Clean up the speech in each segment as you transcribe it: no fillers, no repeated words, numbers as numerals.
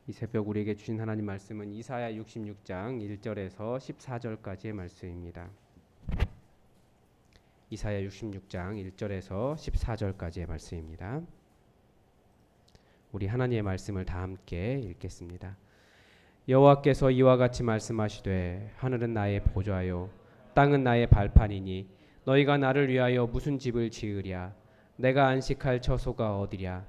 이 새벽 우리에게 주신 하나님 말씀은 이사야 66장 1절에서 14절까지의 말씀입니다. 이사야 66장 1절에서 14절까지의 말씀입니다. 우리 하나님의 말씀을 다 함께 읽겠습니다. 여호와께서 이와 같이 말씀하시되 하늘은 나의 보좌요 땅은 나의 발판이니 너희가 나를 위하여 무슨 집을 지으랴. 내가 안식할 처소가 어디랴.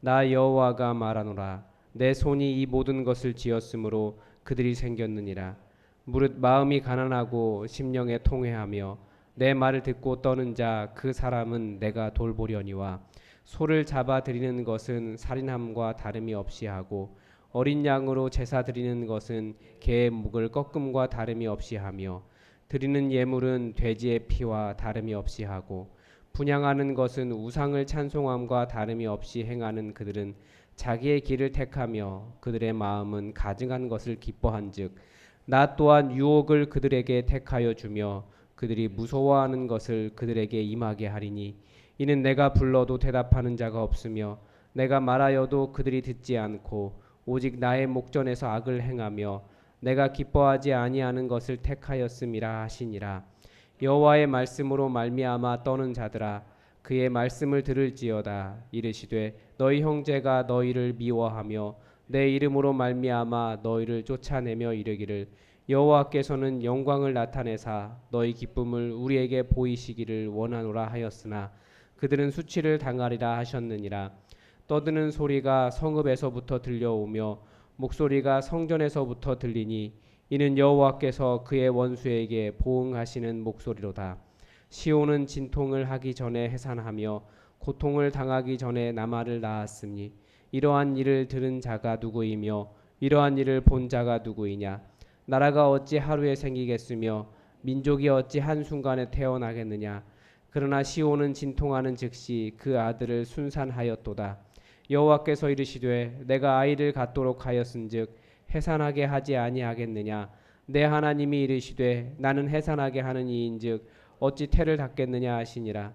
나 여호와가 말하노라. 내 손이 이 모든 것을 지었으므로 그들이 생겼느니라. 무릇 마음이 가난하고 심령에 통회하며 내 말을 듣고 떠는 자 그 사람은 내가 돌보려니와 소를 잡아 드리는 것은 살인함과 다름이 없이 하고 어린 양으로 제사 드리는 것은 개의 목을 꺾음과 다름이 없이 하며 드리는 예물은 돼지의 피와 다름이 없이 하고 분향하는 것은 우상을 찬송함과 다름이 없이 행하는 그들은 자기의 길을 택하며 그들의 마음은 가증한 것을 기뻐한즉 나 또한 유혹을 그들에게 택하여 주며 그들이 무서워하는 것을 그들에게 임하게 하리니 이는 내가 불러도 대답하는 자가 없으며 내가 말하여도 그들이 듣지 않고 오직 나의 목전에서 악을 행하며 내가 기뻐하지 아니하는 것을 택하였음이라 하시니라. 여호와의 말씀으로 말미암아 떠는 자들아 그의 말씀을 들을지어다. 이르시되 너희 형제가 너희를 미워하며 내 이름으로 말미암아 너희를 쫓아내며 이르기를 여호와께서는 영광을 나타내사 너희 기쁨을 우리에게 보이시기를 원하노라 하였으나 그들은 수치를 당하리라 하셨느니라. 떠드는 소리가 성읍에서부터 들려오며 목소리가 성전에서부터 들리니 이는 여호와께서 그의 원수에게 보응하시는 목소리로다. 시온은 진통을 하기 전에 해산하며 고통을 당하기 전에 나말을 낳았으니 이러한 일을 들은 자가 누구이며 이러한 일을 본 자가 누구이냐. 나라가 어찌 하루에 생기겠으며 민족이 어찌 한순간에 태어나겠느냐. 그러나 시온은 진통하는 즉시 그 아들을 순산하였도다. 여호와께서 이르시되 내가 아이를 갖도록 하였은즉 해산하게 하지 아니하겠느냐. 내 하나님이 이르시되 나는 해산하게 하는 이인즉 어찌 태를 닫겠느냐 하시니라.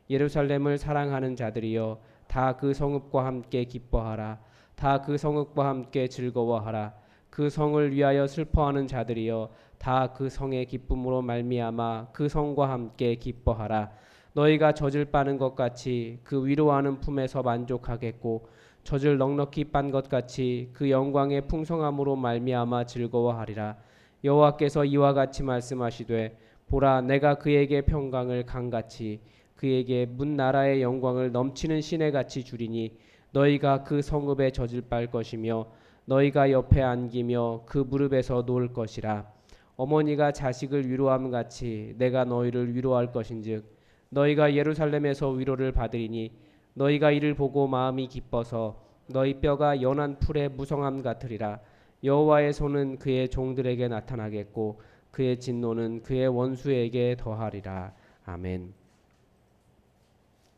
예루살렘을 사랑하는 자들이여 다 그 성읍과 함께 기뻐하라. 다 그 성읍과 함께 즐거워하라. 그 성을 위하여 슬퍼하는 자들이여 다 그 성의 기쁨으로 말미암아 그 성과 함께 기뻐하라. 너희가 젖을 빠는 것 같이 그 위로하는 품에서 만족하겠고 젖을 넉넉히 빤 것 같이 그 영광의 풍성함으로 말미암아 즐거워하리라. 여호와께서 이와 같이 말씀하시되 보라 내가 그에게 평강을 강같이 그에게 문 나라의 영광을 넘치는 시내같이 주리니 너희가 그 성읍에 젖을 빨 것이며 너희가 옆에 안기며 그 무릎에서 놓을 것이라. 어머니가 자식을 위로함 같이 내가 너희를 위로할 것인즉 너희가 예루살렘에서 위로를 받으리니 너희가 이를 보고 마음이 기뻐서 너희 뼈가 연한 풀의 무성함 같으리라. 여호와의 손은 그의 종들에게 나타나겠고 그의 진노는 그의 원수에게 더하리라. 아멘.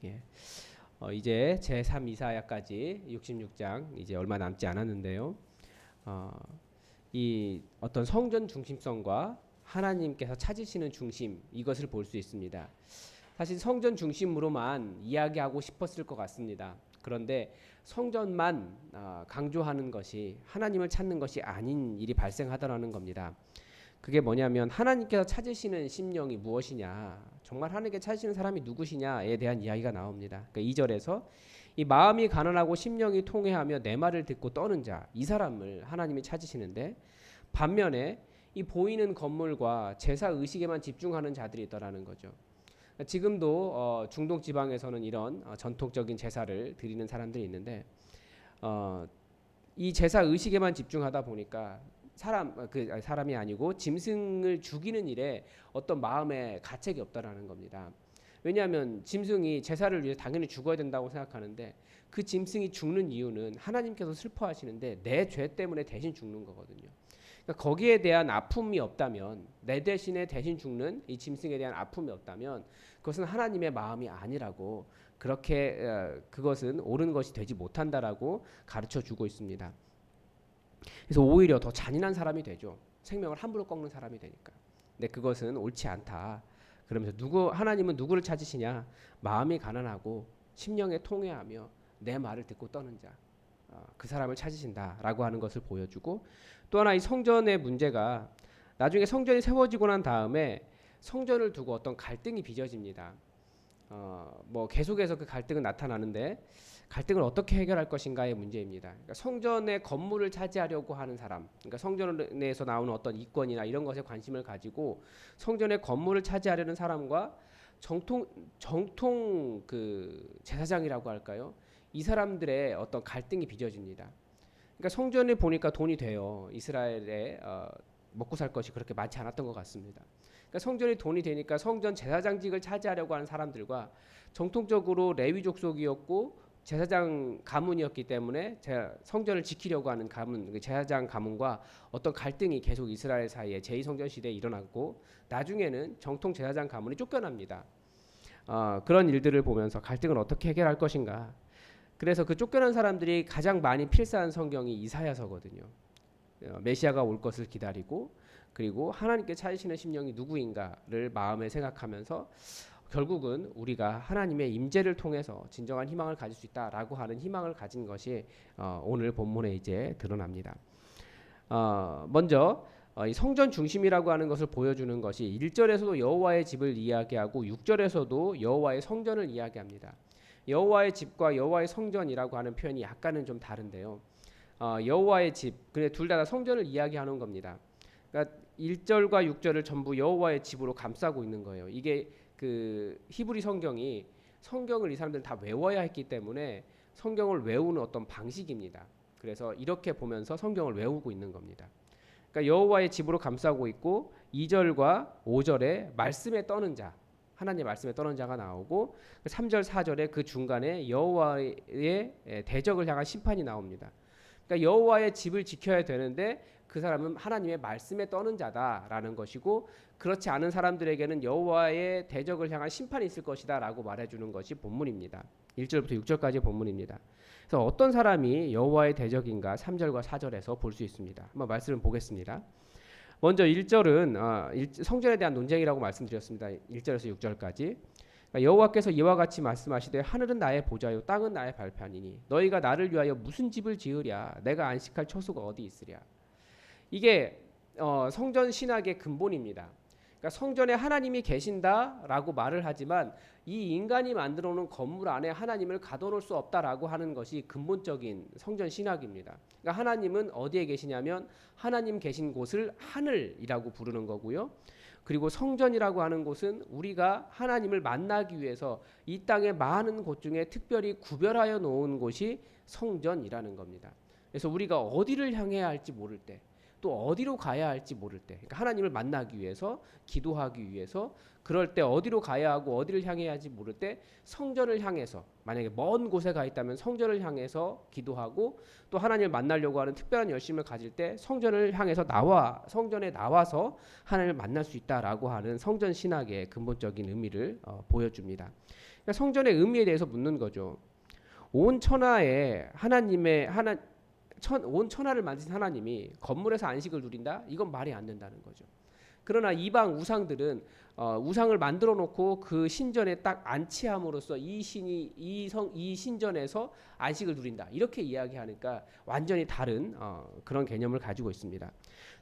예. 이제 제3 이사야까지 66장 이제 얼마 남지 않았는데요. 이 어떤 성전 중심성과 하나님께서 찾으시는 중심 이것을 볼 수 있습니다. 사실 성전 중심으로만 이야기하고 싶었을 것 같습니다. 그런데 성전만 강조하는 것이 하나님을 찾는 것이 아닌 일이 발생하더라는 겁니다. 그게 뭐냐면 하나님께서 찾으시는 심령이 무엇이냐, 정말 하나님께 찾으시는 사람이 누구시냐에 대한 이야기가 나옵니다. 그러니까 2절에서 이 마음이 가난하고 심령이 통회하며 내 말을 듣고 떠는 자, 이 사람을 하나님이 찾으시는데 반면에 이 보이는 건물과 제사 의식에만 집중하는 자들이 있다라는 거죠. 지금도 중동 지방에서는 이런 전통적인 제사를 드리는 사람들이 있는데 이 제사 의식에만 집중하다 보니까 사람이 아니고 짐승을 죽이는 일에 어떤 마음의 가책이 없다라는 겁니다. 왜냐하면 짐승이 제사를 위해 당연히 죽어야 된다고 생각하는데 그 짐승이 죽는 이유는 하나님께서 슬퍼하시는데 내 죄 때문에 대신 죽는 거거든요. 그러니까 거기에 대한 아픔이 없다면, 내 대신에 대신 죽는 이 짐승에 대한 아픔이 없다면 그것은 하나님의 마음이 아니라고, 그렇게 그것은 옳은 것이 되지 못한다라고 가르쳐 주고 있습니다. 그래서 오히려 더 잔인한 사람이 되죠. 생명을 함부로 꺾는 사람이 되니까. 근데 그것은 옳지 않다. 그러면서 하나님은 누구를 찾으시냐? 마음이 가난하고 심령에 통회하며 내 말을 듣고 떠는 자. 그 사람을 찾으신다라고 하는 것을 보여주고, 또 하나 이 성전의 문제가 나중에 성전이 세워지고 난 다음에 성전을 두고 어떤 갈등이 빚어집니다. 뭐 계속해서 그 갈등은 나타나는데 갈등을 어떻게 해결할 것인가의 문제입니다. 그러니까 성전의 건물을 차지하려고 하는 사람, 그러니까 성전에서 나오는 어떤 이권이나 이런 것에 관심을 가지고 성전의 건물을 차지하려는 사람과 정통 그 제사장이라고 할까요? 이 사람들의 어떤 갈등이 빚어집니다. 그러니까 성전에 보니까 돈이 돼요. 이스라엘에 먹고 살 것이 그렇게 많지 않았던 것 같습니다. 그러니까 성전이 돈이 되니까 성전 제사장직을 차지하려고 하는 사람들과 정통적으로 레위 족속이었고 제사장 가문이었기 때문에 성전을 지키려고 하는 가문, 제사장 가문과 어떤 갈등이 계속 이스라엘 사이에 제2성전 시대에 일어났고, 나중에는 정통 제사장 가문이 쫓겨납니다. 그런 일들을 보면서 갈등을 어떻게 해결할 것인가. 그래서 그 쫓겨난 사람들이 가장 많이 필사한 성경이 이사야서거든요. 메시아가 올 것을 기다리고, 그리고 하나님께 찾으시는 심령이 누구인가를 마음에 생각하면서 결국은 우리가 하나님의 임재를 통해서 진정한 희망을 가질 수 있다라고 하는 희망을 가진 것이 오늘 본문에 이제 드러납니다. 먼저 이 성전 중심이라고 하는 것을 보여주는 것이 1절에서도 여호와의 집을 이야기하고 6절에서도 여호와의 성전을 이야기합니다. 여호와의 집과 여호와의 성전이라고 하는 표현이 약간은 좀 다른데요. 여호와의 집, 근데 둘 다 성전을 이야기하는 겁니다. 그러니까 1절과 6절을 전부 여호와의 집으로 감싸고 있는 거예요. 이게 그 히브리 성경을 이 사람들은 다 외워야 했기 때문에 성경을 외우는 어떤 방식입니다. 그래서 이렇게 보면서 성경을 외우고 있는 겁니다. 그러니까 여호와의 집으로 감싸고 있고 2절과 5절에 말씀에 떠는 자, 하나님의 말씀에 떠는 자가 나오고 3절 4절에 그 중간에 여호와의 대적을 향한 심판이 나옵니다. 그러니까 여호와의 집을 지켜야 되는데 그 사람은 하나님의 말씀에 떠는 자다라는 것이고, 그렇지 않은 사람들에게는 여호와의 대적을 향한 심판이 있을 것이다라고 말해주는 것이 본문입니다. 1절부터 6절까지 본문입니다. 그래서 어떤 사람이 여호와의 대적인가 3절과 4절에서 볼 수 있습니다. 한번 말씀을 보겠습니다. 먼저 1절은 성전에 대한 논쟁이라고 말씀드렸습니다. 1절에서 6절까지. 여호와께서 이와 같이 말씀하시되 하늘은 나의 보좌요 땅은 나의 발판이니 너희가 나를 위하여 무슨 집을 지으랴 내가 안식할 처소가 어디 있으랴. 이게 성전 신학의 근본입니다. 그러니까 성전에 하나님이 계신다라고 말을 하지만 이 인간이 만들어 놓은 건물 안에 하나님을 가둬놓을 수 없다라고 하는 것이 근본적인 성전 신학입니다. 그러니까 하나님은 어디에 계시냐면 하나님 계신 곳을 하늘이라고 부르는 거고요. 그리고 성전이라고 하는 곳은 우리가 하나님을 만나기 위해서 이 땅의 많은 곳 중에 특별히 구별하여 놓은 곳이 성전이라는 겁니다. 그래서 우리가 어디를 향해야 할지 모를 때, 또 어디로 가야 할지 모를 때, 그러니까 하나님을 만나기 위해서, 기도하기 위해서, 그럴 때 어디로 가야 하고 어디를 향해야 할지 모를 때 성전을 향해서, 만약에 먼 곳에 가 있다면 성전을 향해서 기도하고, 또 하나님을 만나려고 하는 특별한 열심을 가질 때 성전을 향해서 성전에 나와서 하나님을 만날 수 있다라고 하는 성전 신학의 근본적인 의미를 보여줍니다. 그러니까 성전의 의미에 대해서 묻는 거죠. 온 천하에 온 천하를 만드신 하나님이 건물에서 안식을 누린다? 이건 말이 안 된다는 거죠. 그러나 이방 우상들은 우상을 만들어 놓고 그 신전에 딱 안치함으로써 이 신전에서 안식을 누린다. 이렇게 이야기하니까 완전히 다른 그런 개념을 가지고 있습니다.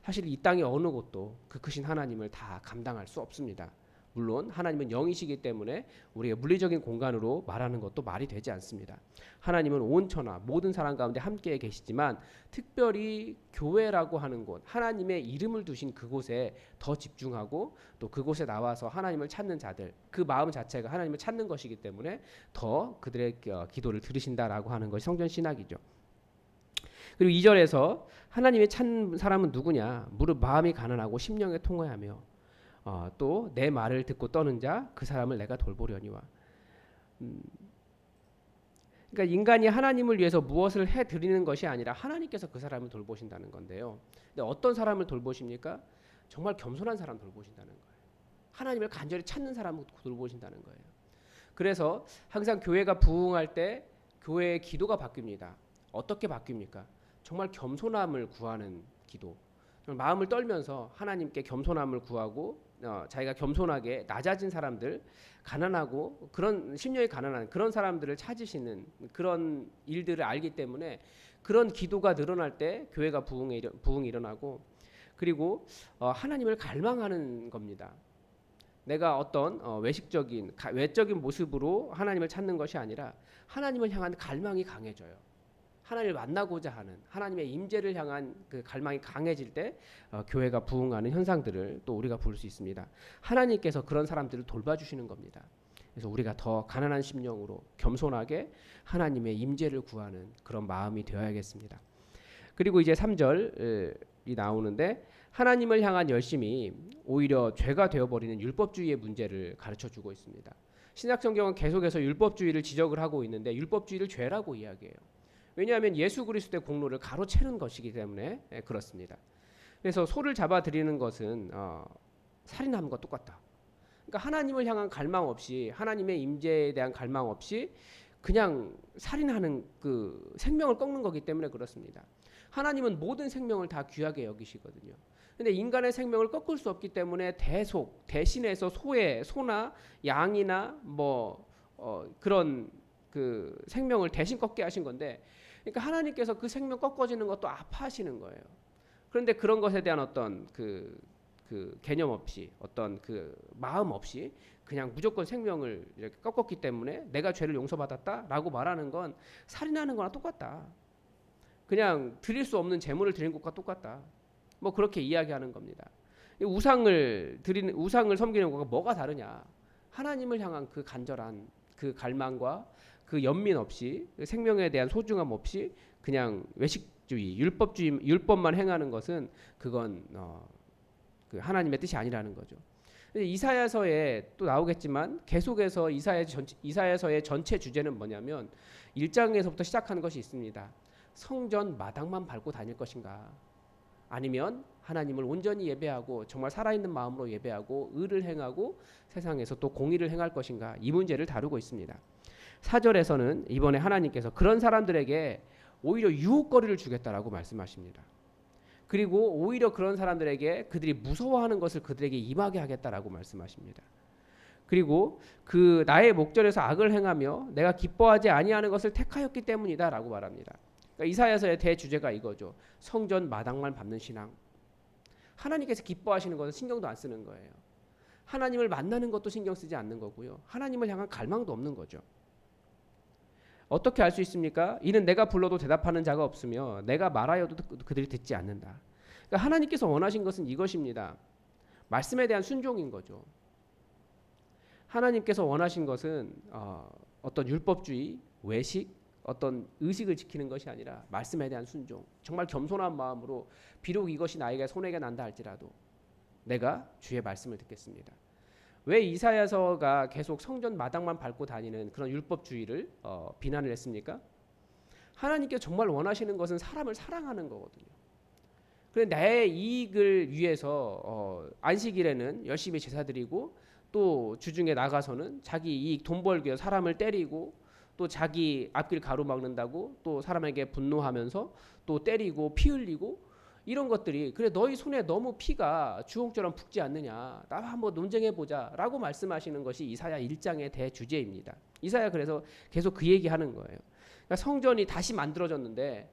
사실 이 땅의 어느 곳도 그 크신 하나님을 다 감당할 수 없습니다. 물론 하나님은 영이시기 때문에 우리가 물리적인 공간으로 말하는 것도 말이 되지 않습니다. 하나님은 온 천하 모든 사람 가운데 함께 계시지만 특별히 교회라고 하는 곳, 하나님의 이름을 두신 그곳에 더 집중하고 또 그곳에 나와서 하나님을 찾는 자들, 그 마음 자체가 하나님을 찾는 것이기 때문에 더 그들의 기도를 들으신다라고 하는 것이 성전 신학이죠. 그리고 2절에서 하나님의 찾는 사람은 누구냐? 무릇 마음이 가난하고 심령에 통회하며 또 내 말을 듣고 떠는 자 그 사람을 내가 돌보려니와. 그러니까 인간이 하나님을 위해서 무엇을 해드리는 것이 아니라 하나님께서 그 사람을 돌보신다는 건데요. 근데 어떤 사람을 돌보십니까? 정말 겸손한 사람 돌보신다는 거예요. 하나님을 간절히 찾는 사람을 돌보신다는 거예요. 그래서 항상 교회가 부흥할 때 교회의 기도가 바뀝니다. 어떻게 바뀝니까? 정말 겸손함을 구하는 기도. 마음을 떨면서 하나님께 겸손함을 구하고 자기가 겸손하게 낮아진 사람들, 가난하고 그런 심령이 가난한 그런 사람들을 찾으시는 그런 일들을 알기 때문에 그런 기도가 늘어날 때 교회가 부흥이 일어나고, 그리고 하나님을 갈망하는 겁니다. 내가 어떤 외적인 모습으로 하나님을 찾는 것이 아니라 하나님을 향한 갈망이 강해져요. 하나님을 만나고자 하는 하나님의 임재를 향한 그 갈망이 강해질 때 교회가 부흥하는 현상들을 또 우리가 볼 수 있습니다. 하나님께서 그런 사람들을 돌봐주시는 겁니다. 그래서 우리가 더 가난한 심령으로 겸손하게 하나님의 임재를 구하는 그런 마음이 되어야겠습니다. 그리고 이제 3절이 나오는데, 하나님을 향한 열심이 오히려 죄가 되어버리는 율법주의의 문제를 가르쳐주고 있습니다. 신약성경은 계속해서 율법주의를 지적을 하고 있는데 율법주의를 죄라고 이야기해요. 왜냐하면 예수 그리스도의 공로를 가로채는 것이기 때문에 그렇습니다. 그래서 소를 잡아 드리는 것은 살인하는 것과 똑같다. 그러니까 하나님을 향한 갈망 없이, 하나님의 임재에 대한 갈망 없이 그냥 살인하는 그 생명을 꺾는 거기 때문에 그렇습니다. 하나님은 모든 생명을 다 귀하게 여기시거든요. 근데 인간의 생명을 꺾을 수 없기 때문에 대신해서 소나 양이나 그런 그 생명을 대신 꺾게 하신 건데, 그러니까 하나님께서 그 생명 꺾어지는 것도 아파하시는 거예요. 그런데 그런 것에 대한 어떤 그 개념 없이, 어떤 그 마음 없이 그냥 무조건 생명을 이렇게 꺾었기 때문에 내가 죄를 용서받았다라고 말하는 건 살인하는 거나 똑같다. 그냥 드릴 수 없는 제물을 드린 것과 똑같다. 그렇게 이야기하는 겁니다. 우상을 섬기는 것과 뭐가 다르냐? 하나님을 향한 그 간절한 그 갈망과 그 연민 없이, 생명에 대한 소중함 없이 그냥 외식주의, 율법만 행하는 것은 그건 그 하나님의 뜻이 아니라는 거죠. 이사야서에 또 나오겠지만 계속해서 이사야서의 전체 주제는 뭐냐면 1장에서부터 시작하는 것이 있습니다. 성전 마당만 밟고 다닐 것인가? 아니면 하나님을 온전히 예배하고 정말 살아있는 마음으로 예배하고 의를 행하고 세상에서 또 공의를 행할 것인가? 이 문제를 다루고 있습니다. 4절에서는 이번에 하나님께서 그런 사람들에게 오히려 유혹거리를 주겠다라고 말씀하십니다. 그리고 오히려 그런 사람들에게 그들이 무서워하는 것을 그들에게 임하게 하겠다라고 말씀하십니다. 그리고 그 나의 목전에서 악을 행하며 내가 기뻐하지 아니하는 것을 택하였기 때문이다라고 말합니다. 그러니까 이사야서의 대주제가 이거죠. 성전 마당만 밟는 신앙. 하나님께서 기뻐하시는 것은 신경도 안 쓰는 거예요. 하나님을 만나는 것도 신경 쓰지 않는 거고요. 하나님을 향한 갈망도 없는 거죠. 어떻게 알 수 있습니까? 이는 내가 불러도 대답하는 자가 없으며 내가 말하여도 그들이 듣지 않는다. 그러니까 하나님께서 원하신 것은 이것입니다. 말씀에 대한 순종인 거죠. 하나님께서 원하신 것은 어떤 율법주의, 외식, 어떤 의식을 지키는 것이 아니라 말씀에 대한 순종, 정말 겸손한 마음으로 비록 이것이 나에게 손해가 난다 할지라도 내가 주의 말씀을 듣겠습니다. 왜 이사야서가 계속 성전 마당만 밟고 다니는 그런 율법주의를 비난을 했습니까? 하나님께 정말 원하시는 것은 사람을 사랑하는 거거든요. 그런데 내 이익을 위해서 안식일에는 열심히 제사 드리고 또 주중에 나가서는 자기 이익 돈 벌기 위해 사람을 때리고 또 자기 앞길 가로막는다고 또 사람에게 분노하면서 또 때리고 피 흘리고 이런 것들이, 그래 너희 손에 너무 피가 주홍처럼 붓지 않느냐, 나와 한번 논쟁해보자 라고 말씀하시는 것이 이사야 1장의 대주제입니다. 이사야 그래서 계속 그 얘기하는 거예요. 그러니까 성전이 다시 만들어졌는데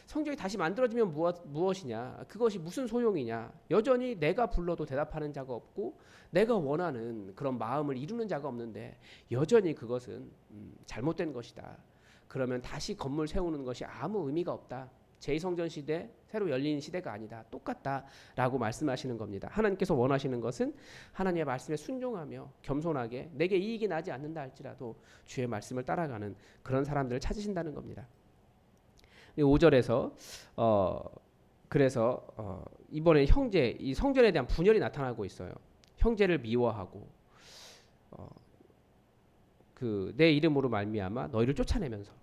성전이 다시 만들어지면 무엇이냐, 그것이 무슨 소용이냐, 여전히 내가 불러도 대답하는 자가 없고 내가 원하는 그런 마음을 이루는 자가 없는데 여전히 그것은 잘못된 것이다. 그러면 다시 건물 세우는 것이 아무 의미가 없다. 제2성전 시대, 새로 열리는 시대가 아니다. 똑같다라고 말씀하시는 겁니다. 하나님께서 원하시는 것은 하나님의 말씀에 순종하며 겸손하게 내게 이익이 나지 않는다 할지라도 주의 말씀을 따라가는 그런 사람들을 찾으신다는 겁니다. 5절에서 그래서 이번에 이 성전에 대한 분열이 나타나고 있어요. 형제를 미워하고 내 이름으로 말미암아 너희를 쫓아내면서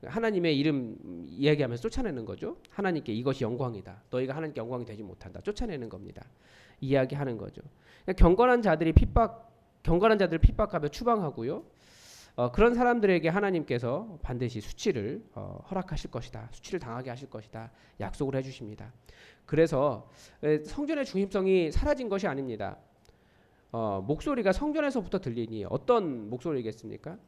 하나님의 이름 이야기하면서 쫓아내는 거죠. 하나님께 이것이 영광이다. 너희가 하나님께 영광이 되지 못한다. 쫓아내는 겁니다. 이야기하는 거죠. 경건한 자들을 핍박하며 추방하고요. 그런 사람들에게 하나님께서 반드시 수치를 허락하실 것이다. 수치를 당하게 하실 것이다. 약속을 해주십니다. 그래서 성전의 중심성이 사라진 것이 아닙니다. 목소리가 성전에서부터 들리니 어떤 목소리겠습니까?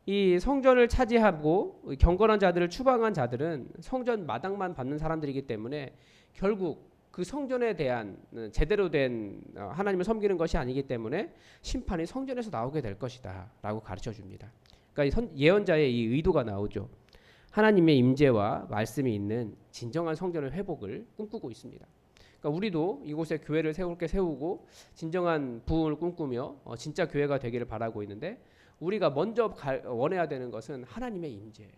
이 성전을 차지하고 경건한 자들을 추방한 자들은 성전 마당만 받는 사람들이기 때문에 결국 그 성전에 대한 제대로 된 하나님을 섬기는 것이 아니기 때문에 심판이 성전에서 나오게 될 것이다 라고 가르쳐 줍니다. 그러니까 예언자의 이 의도가 나오죠. 하나님의 임재와 말씀이 있는 진정한 성전의 회복을 꿈꾸고 있습니다. 그러니까 우리도 이곳에 교회를 세우고 진정한 부흥을 꿈꾸며 진짜 교회가 되기를 바라고 있는데, 우리가 먼저 원해야 되는 것은 하나님의 임재예요.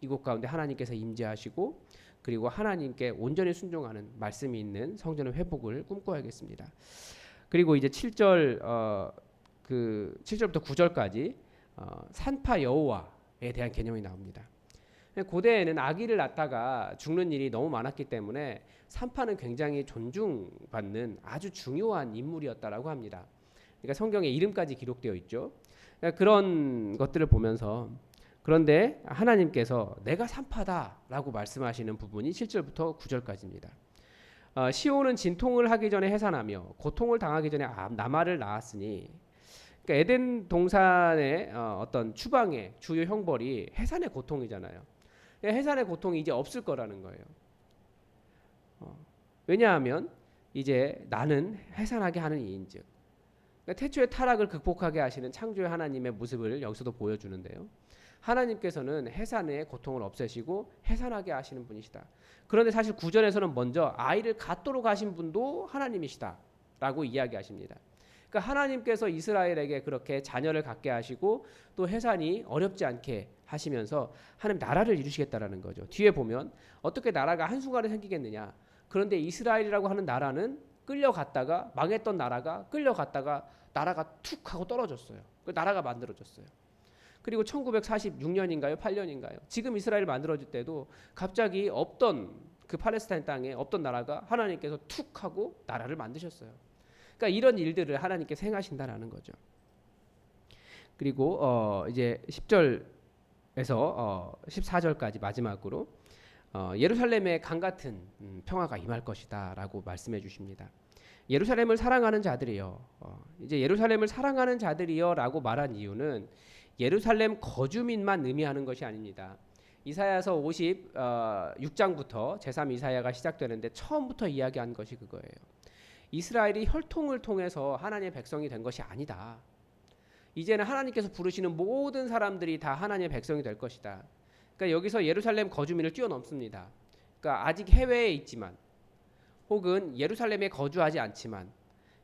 이곳 가운데 하나님께서 임재하시고 그리고 하나님께 온전히 순종하는 말씀이 있는 성전의 회복을 꿈꿔야겠습니다. 그리고 이제 7절 7절부터 9절까지 산파 여호와에 대한 개념이 나옵니다. 고대에는 아기를 낳다가 죽는 일이 너무 많았기 때문에 산파는 굉장히 존중받는 아주 중요한 인물이었다라고 합니다. 그러니까 성경에 이름까지 기록되어 있죠. 그러니까 그런 것들을 보면서, 그런데 하나님께서 내가 산파다라고 말씀하시는 부분이 7절부터 9절까지입니다. 시온은 진통을 하기 전에 해산하며 고통을 당하기 전에 나말을 낳았으니, 그러니까 에덴 동산의 어떤 추방의 주요 형벌이 해산의 고통이잖아요. 해산의 고통이 이제 없을 거라는 거예요. 왜냐하면 이제 나는 해산하게 하는 이인즉, 그러니까 태초의 타락을 극복하게 하시는 창조의 하나님의 모습을 여기서도 보여주는데요. 하나님께서는 해산의 고통을 없애시고 해산하게 하시는 분이시다. 그런데 사실 구절에서는 먼저 아이를 갖도록 하신 분도 하나님이시다 라고 이야기하십니다. 그러니까 하나님께서 이스라엘에게 그렇게 자녀를 갖게 하시고 또 해산이 어렵지 않게 하시면서 하나님 나라를 이루시겠다라는 거죠. 뒤에 보면 어떻게 나라가 한순간에 생기겠느냐. 그런데 이스라엘이라고 하는 나라는 끌려갔다가 망했던 나라가 끌려갔다가 나라가 툭 하고 떨어졌어요. 그 나라가 만들어졌어요. 그리고 1946년인가요? 8년인가요? 지금 이스라엘 만들어질 때도 갑자기 없던 그 팔레스타인 땅에 없던 나라가 하나님께서 툭 하고 나라를 만드셨어요. 그러니까 이런 일들을 하나님께서 행하신다라는 거죠. 그리고 이제 10절에서 14절까지 마지막으로 예루살렘에 강 같은 평화가 임할 것이다라고 말씀해 주십니다. 예루살렘을 사랑하는 자들이여, 이제 예루살렘을 사랑하는 자들이여라고 말한 이유는 예루살렘 거주민만 의미하는 것이 아닙니다. 이사야서 56장부터 제3 이사야가 시작되는데 처음부터 이야기한 것이 그거예요. 이스라엘이 혈통을 통해서 하나님의 백성이 된 것이 아니다. 이제는 하나님께서 부르시는 모든 사람들이 다 하나님의 백성이 될 것이다. 그러니까 여기서 예루살렘 거주민을 뛰어넘습니다. 그러니까 아직 해외에 있지만 혹은 예루살렘에 거주하지 않지만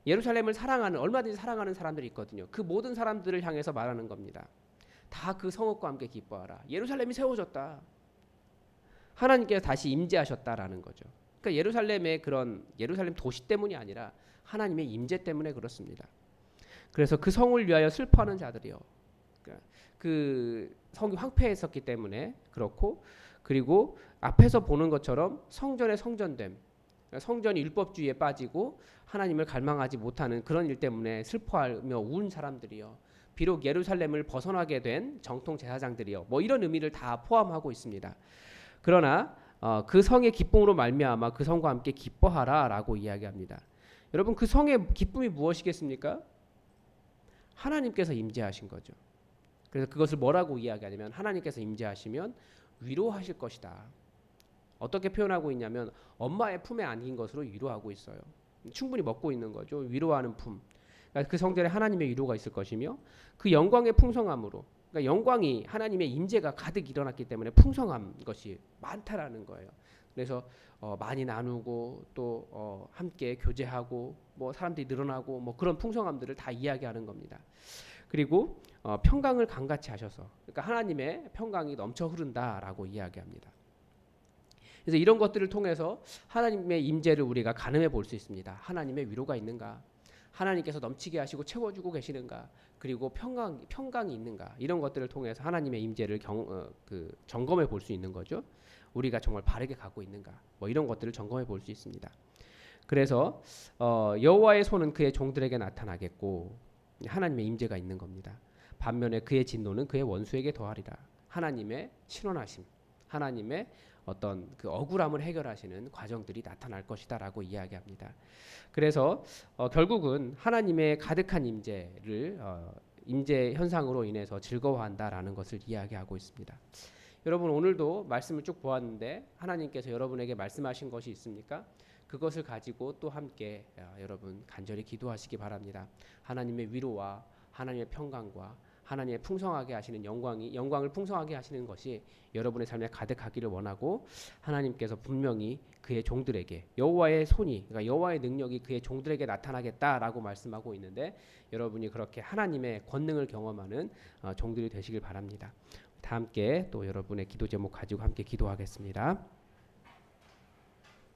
예루살렘을 사랑하는, 얼마든지 사랑하는 사람들이 있거든요. 그 모든 사람들을 향해서 말하는 겁니다. 다 그 성읍과 함께 기뻐하라. 예루살렘이 세워졌다. 하나님께서 다시 임재하셨다라는 거죠. 그러니까 예루살렘의 그런 예루살렘 도시 때문이 아니라 하나님의 임재 때문에 그렇습니다. 그래서 그 성을 위하여 슬퍼하는 자들이요. 그러니까 그 성이 황폐했었기 때문에 그렇고, 그리고 앞에서 보는 것처럼 성전의 성전됨, 성전이 율법주의에 빠지고 하나님을 갈망하지 못하는 그런 일 때문에 슬퍼하며 운 사람들이요. 비록 예루살렘을 벗어나게 된 정통 제사장들이요. 뭐 이런 의미를 다 포함하고 있습니다. 그러나 그 성의 기쁨으로 말미암아 그 성과 함께 기뻐하라라고 이야기합니다. 여러분, 그 성의 기쁨이 무엇이겠습니까? 하나님께서 임재하신 거죠. 그래서 그것을 뭐라고 이야기하냐면 하나님께서 임재하시면 위로하실 것이다. 어떻게 표현하고 있냐면 엄마의 품에 안긴 것으로 위로하고 있어요. 충분히 먹고 있는 거죠. 위로하는 품. 그러니까 그 성전에 하나님의 위로가 있을 것이며 그 영광의 풍성함으로, 그러니까 영광이 하나님의 임재가 가득 일어났기 때문에 풍성한 것이 많다라는 거예요. 그래서 많이 나누고 또 함께 교제하고 뭐 사람들이 늘어나고 뭐 그런 풍성함들을 다 이야기하는 겁니다. 그리고 평강을 강같이 하셔서, 그러니까 하나님의 평강이 넘쳐 흐른다라고 이야기합니다. 그래서 이런 것들을 통해서 하나님의 임재를 우리가 가늠해 볼 수 있습니다. 하나님의 위로가 있는가? 하나님께서 넘치게 하시고 채워주고 계시는가? 그리고 평강이 있는가? 이런 것들을 통해서 하나님의 임재를 점검해 볼 수 있는 거죠. 우리가 정말 바르게 가고 있는가? 뭐 이런 것들을 점검해 볼 수 있습니다. 그래서 여호와의 손은 그의 종들에게 나타나겠고 하나님의 임재가 있는 겁니다. 반면에 그의 진노는 그의 원수에게 더하리라. 하나님의 신원하심, 하나님의 어떤 그 억울함을 해결하시는 과정들이 나타날 것이다라고 이야기합니다. 그래서 결국은 하나님의 가득한 임재를 임재 현상으로 인해서 즐거워한다라는 것을 이야기하고 있습니다. 여러분 오늘도 말씀을 쭉 보았는데 하나님께서 여러분에게 말씀하신 것이 있습니까? 그것을 가지고 또 함께 여러분 간절히 기도하시기 바랍니다. 하나님의 위로와 하나님의 평강과 하나님의 풍성하게 하시는 영광을 풍성하게 하시는 것이 여러분의 삶에 가득하기를 원하고, 하나님께서 분명히 그의 종들에게 여호와의 손이, 그러니까 여호와의 능력이 그의 종들에게 나타나겠다라고 말씀하고 있는데, 여러분이 그렇게 하나님의 권능을 경험하는 종들이 되시길 바랍니다. 다 함께 또 여러분의 기도 제목 가지고 함께 기도하겠습니다.